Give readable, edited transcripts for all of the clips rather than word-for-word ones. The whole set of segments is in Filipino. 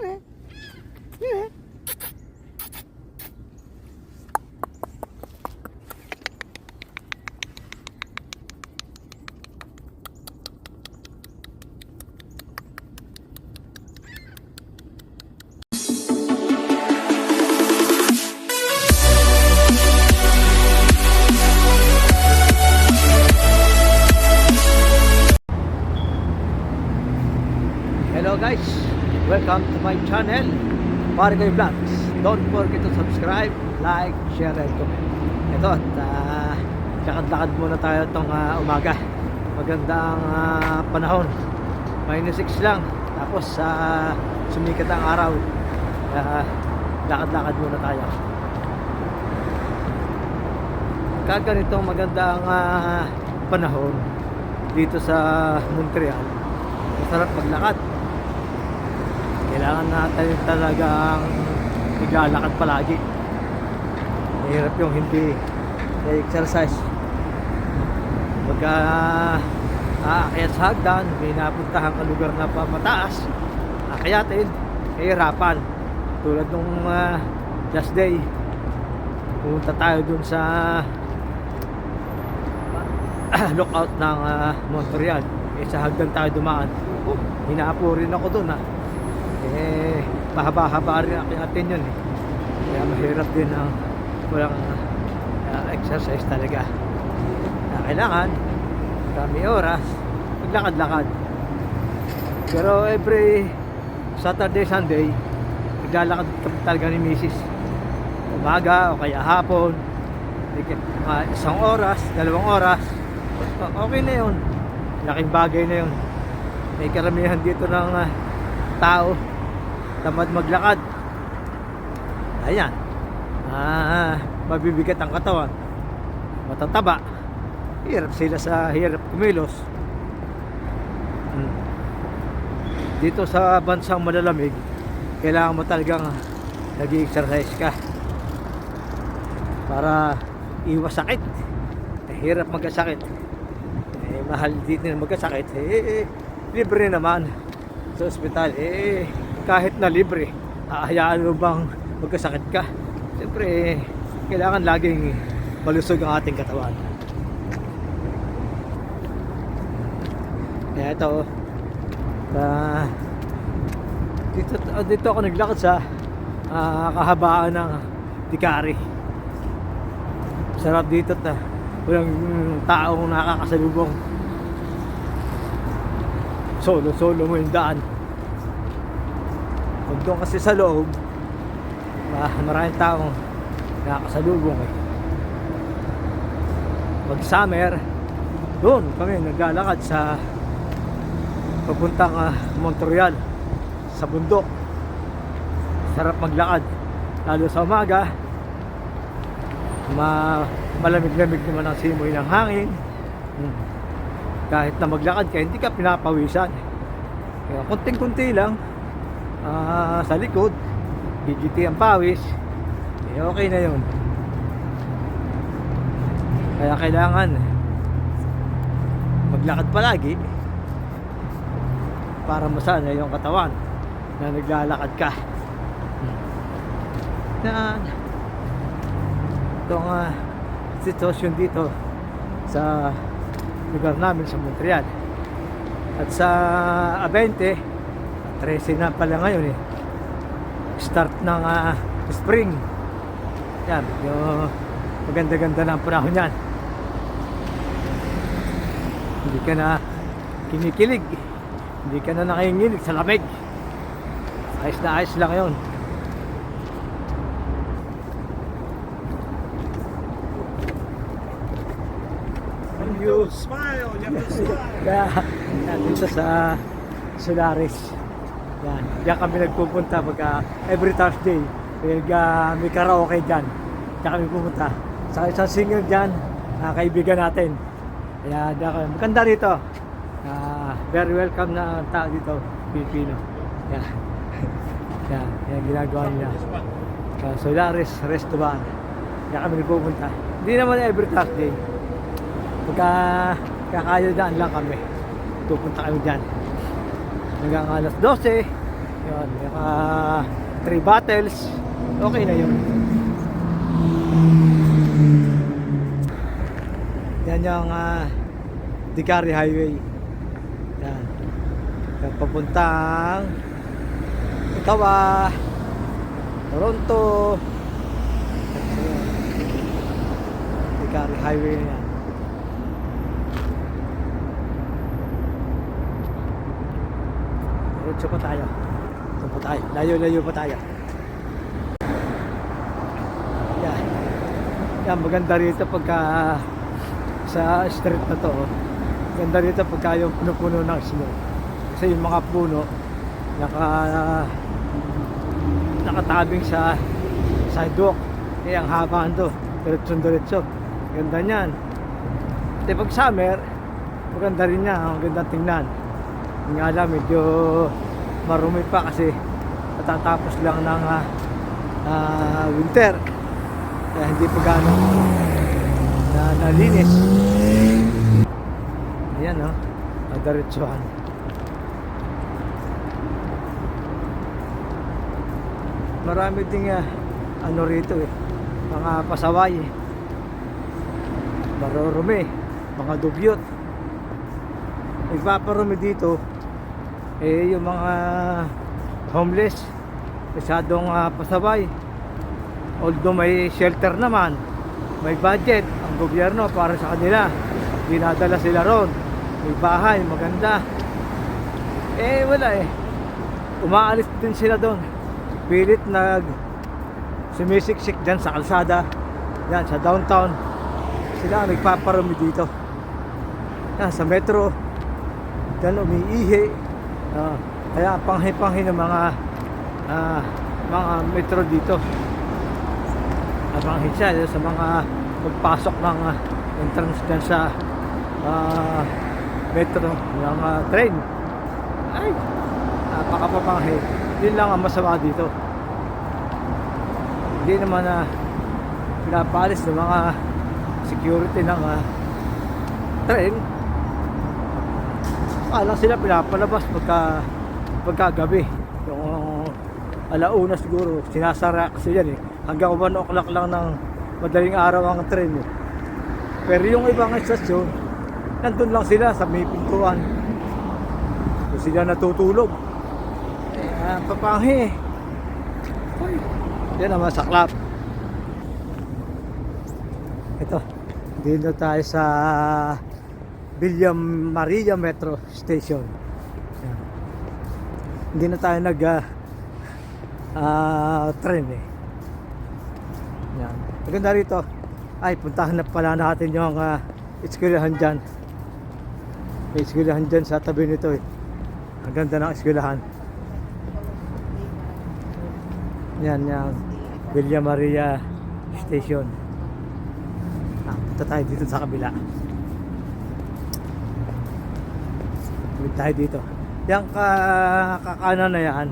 Hello guys, welcome to my channel, Barangay Vlogs. Don't forget to subscribe, like, share, and comment. Ito at lakad-lakad muna tayo itong umaga. Magandang panahon, -6 lang. Tapos sumikat ang araw. Lakad-lakad muna tayo. Kaganitong magandang panahon dito sa Montreal, masarap maglakad. Kailangan natin talagang naglalakad palagi. Mahirap yung hindi exercise. Pagka aakyat sa hagdan, may napuntahan ka lugar na pa mataas, akyatin, hirapan. Tulad nung last day, pumunta tayo dun sa lookout ng Montreal. Sa hagdan tayo dumaan. Hinapo rin ako dun mahaba-haba rin akyatin yun kaya mahirap din ang walang exercise talaga. Kailangan kami oras maglakad-lakad, pero every Saturday, Sunday naglalakad kami talaga ni Mrs. Umaga o kaya hapon, isang oras, 2 oras, okay na yun. Laking bagay na yun. May karamihan dito ng tao tamad maglakad. Ayan, mabibigat ang katawan, matataba, hirap sila sa hirap kumilos. Dito sa bansang malalamig, kailangan mo talagang nag-exercise ka para iwas sakit. Hirap magkasakit, mahal dito na magkasakit. Libre naman sa ospital. Kahit na libre, hayaan mo bang magkasakit ka? Siyempre, kailangan laging malusog ang ating katawan. Kaya ito, dito ako naglakad sa kahabaan ng Tikari. Sarap dito at walang taong nakakasalubong. Solo mo yung daan. Pag doon kasi sa loob, maraming taong nakakasalubong Pag summer, doon kami naglalakad sa papuntang Montreal, sa bundok. Sarap maglakad, lalo sa umaga. Malamig-lamig naman ang simoy ng hangin. Kahit na maglakad ka, hindi ka pinapawisan. Kaya kunting-kunti lang sa likod, gigiti ang pawis, okay na yun. Kaya kailangan maglakad palagi para masana yung katawan na naglalakad ka. Itong sitwasyon dito sa lugar namin sa Montreal. At sa 20 13 na pala ngayon start ng spring. Yan, yung maganda-ganda ng panahon yan. Hindi ka na kinikilig, hindi ka na nakinginig sa lamig. Ayos na ayos lang yun. You smile, you have to smile. Kaya dito sa Solaris, yan, diyan kami nagpupunta pagka every Thursday. May karaoke dyan, diyan kami pupunta sa isang singer dyan, kaibigan natin. Kaya maganda rito, very welcome na tao dito, Pilipino. Yan, yan ginagawa nila. Solaris Restaurant, diyan kami nagpupunta. Hindi naman every Thursday, pagka kakayodaan lang kami, pupunta kami dyan hanggang alas 12. Yan, naka 3 bottles. Okay na yun. Yan yung Dicari Highway. Yan. Yan papuntang Ottawa, Toronto. Dicari Highway na yan. Diretso pa tayo. Ito pa tayo. Layo-layo pa tayo. Yan. Yan, maganda rito pagka sa street na to. Oh. Maganda rito pagka yung puno-puno ng snow. Kasi yung mga puno nakatabing sa sidewalk. Eh, ang haba to. Diretso-diretso. Ganda niyan. At pag summer, maganda rin niya. Ang ganda tingnan. Nga alam, medyo marumi pa kasi natatapos lang ng winter. Kaya hindi pa gano'ng nalinis. Ayan o, diretsuhan. Marami ding ano rito mga pasaway, marurumi, mga dugyot. Nagpaparumi dito yung mga homeless, masyadong pasaway. Although may shelter naman, may budget ang gobyerno para sa kanila, dinadala sila ron, may bahay maganda. Wala umaalis din sila doon, pilit sumisiksik dyan sa kalsada, yan sa downtown. Sila nagpaparami dito, yan sa metro, dyan umiihi. Kaya panghi-panghi ng mga metro dito. Abang siya sa mga magpasok ng entrance dyan sa metro ng train. Ay, napakapapanghi. Yun lang ang masama dito. Hindi naman pinapalis ng mga security ng train. Alang sila pinapalabas pagkagabi. Yung alauna siguro, sinasara kasi yan hanggang 1 o'clock lang ng madaling araw ang train Pero yung ibang estasyon, nandun lang sila sa may pintuan. Kung sila natutulog, papanghi. Yan ang masaklap. Ito, dito tayo sa Villa Maria Metro Station. Yan. Hindi na tayo train Yan. Maganda rito. Ay, puntahan na pala natin yung eskwelahan dyan. May eskwelahan dyan sa tabi nito Ang ganda ng eskwelahan. Yan yung Villa Maria Station. Punta tayo dito sa kabila. Punta tayo dito. Yung kakanan na yan,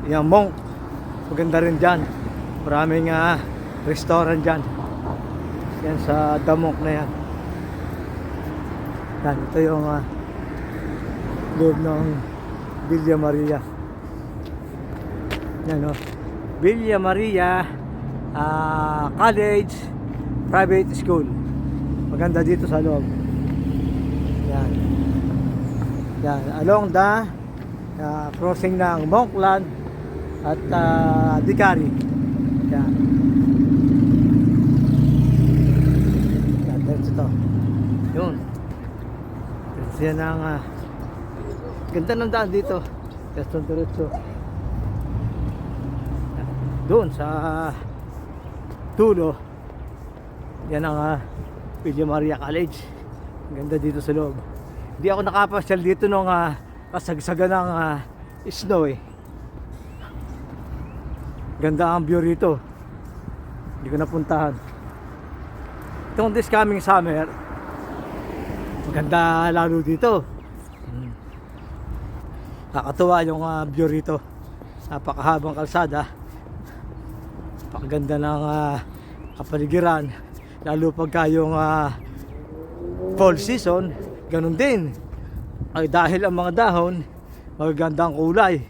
yung Monk, maganda rin dyan. Maraming restaurant dyan. Yan sa The Monk na yan. Yan, ito yung loob ng Villa Maria. Yan Villa Maria College Private School. Maganda dito sa loob. Yan. Yan, along the crossing ng Monkland at Dicari. Yan. Yan, ito. Yun. Yan ang ganda ng daan dito. Diretso. Doon sa dulo, yan ang Villa Maria College. Ganda dito sa loob. Hindi ako nakapasyal dito nung kasagsagan ng snow Ganda ang view rito. Hindi ko napuntahan. Itong this coming summer, maganda lalo dito. Nakakatuwa yung view rito. Napakahabang kalsada. Napakaganda ng kapaligiran. Lalo pagka yung fall season, ganun din. Ay dahil ang mga dahon, magagandang kulay.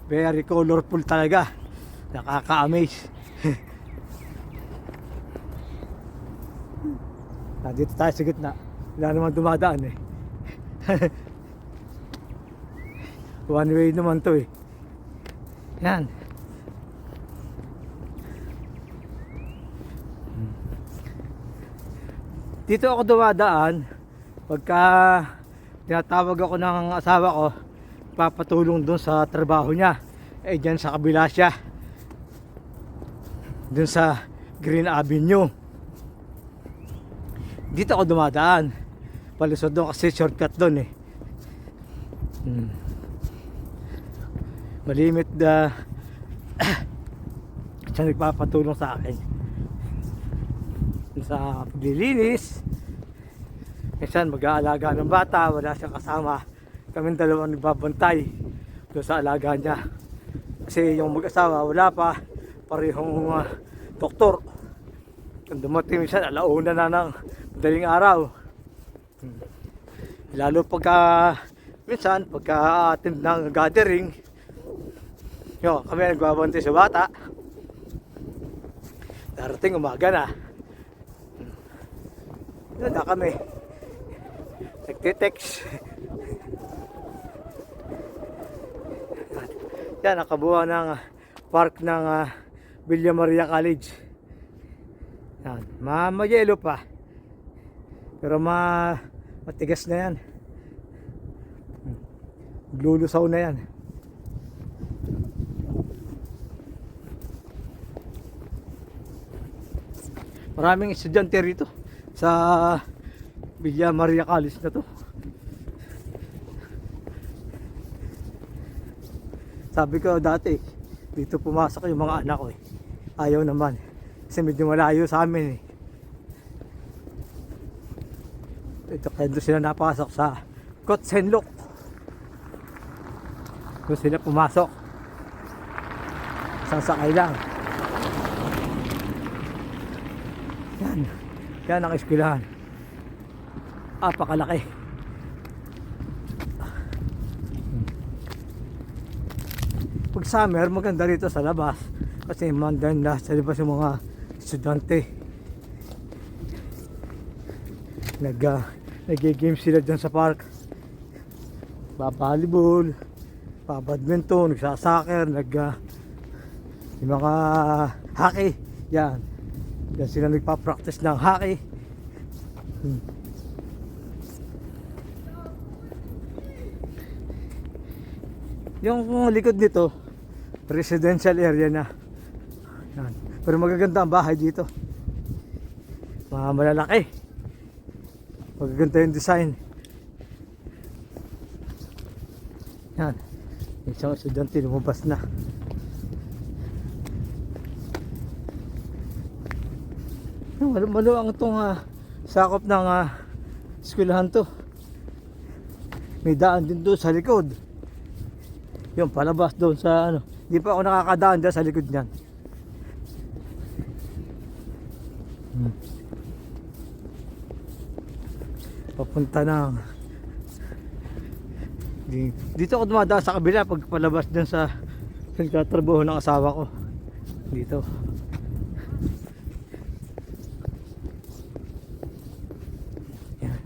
Very colorful talaga. Nakaka-amaze. Dito tayo sa gitna. Wala naman dumadaan eh. One way naman to eh. Yan. Dito ako dumadaan pagka tinatawag ako ng asawa ko, papatulong doon sa trabaho niya. Eh dyan sa kabila siya, doon sa Green Avenue. Dito ako dumadaan. Palusod doon kasi shortcut doon eh. Malimit siya nagpapatulong sa akin sa paglilinis. Minsan mag-aalaga ng bata, wala siyang kasama, kaming dalawang nagbabantay doon sa alaga niya. Kasi yung mag-asawa wala pa, parehong doktor. Kung dumating minsan alauna na ng madaling araw. Lalo pagka minsan pagka-attend ng gathering, kami nagbabantay sa bata. Darating umaga na. Doon na kami nagtitext. Yan, nakabuha ng park ng Villa Maria College. Yan, mayelo pa. Pero matigas na yan. Lulusaw na yan. Maraming estudyante rito sa Villa Maria College na to. Sabi ko dati, dito pumasok yung mga anak ko eh. Ayaw naman. Kasi medyo malayo sa amin eh. Ito kaya doon sila napasok sa Kotsenlok. Doon sila pumasok. Sasakay lang. Yan. Yan ang eskwelahan. Apakalaki. Pag summer, maganda rito sa labas. Kasi maganda sa labas yung mga estudyante. Nag-game sila dyan sa park. Ba-volleyball, ba-badminton, nagsasoccer, yung mga hockey. Yan. Yan sila nagpa-practice ng hockey. Yung likod nito, residential area na. Yan. Pero magaganda ang bahay dito. Mga malalaki. Magaganda yung design. Yan. Isang estudyante lumabas na. Maluwang itong sakop ng eskwelahan to. May daan din doon sa likod. Yung palabas doon sa ano. Hindi pa ako nakakadaan dyan sa likod niyan. Papunta ng dito ako dumadaan sa kabila pag palabas dyan sa nagtatrabaho ng asawa ko. Dito. Yan.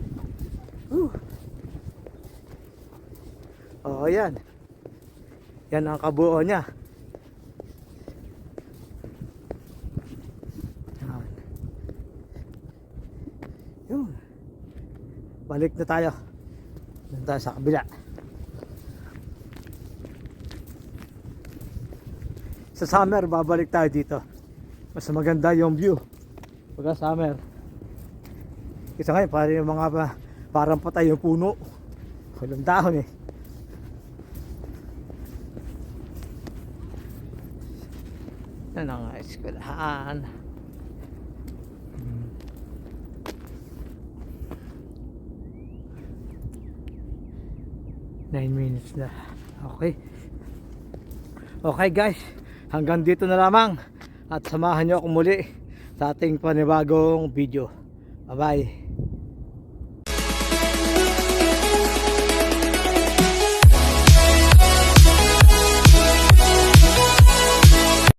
Oh, yan. Yan ang kabuo niya. Yan. Yun. Balik na tayo. Doon tayo sa kabila. Sa summer, babalik tayo dito. Mas maganda yung view. Pagka summer. Kasi ngayon, parang patay yung puno. Walang dahon eh. Yan ang eskwelahan. 9 minutes na. Okay. Okay guys, hanggang dito na lamang. At samahan nyo ako muli sa ating panibagong video. Bye bye.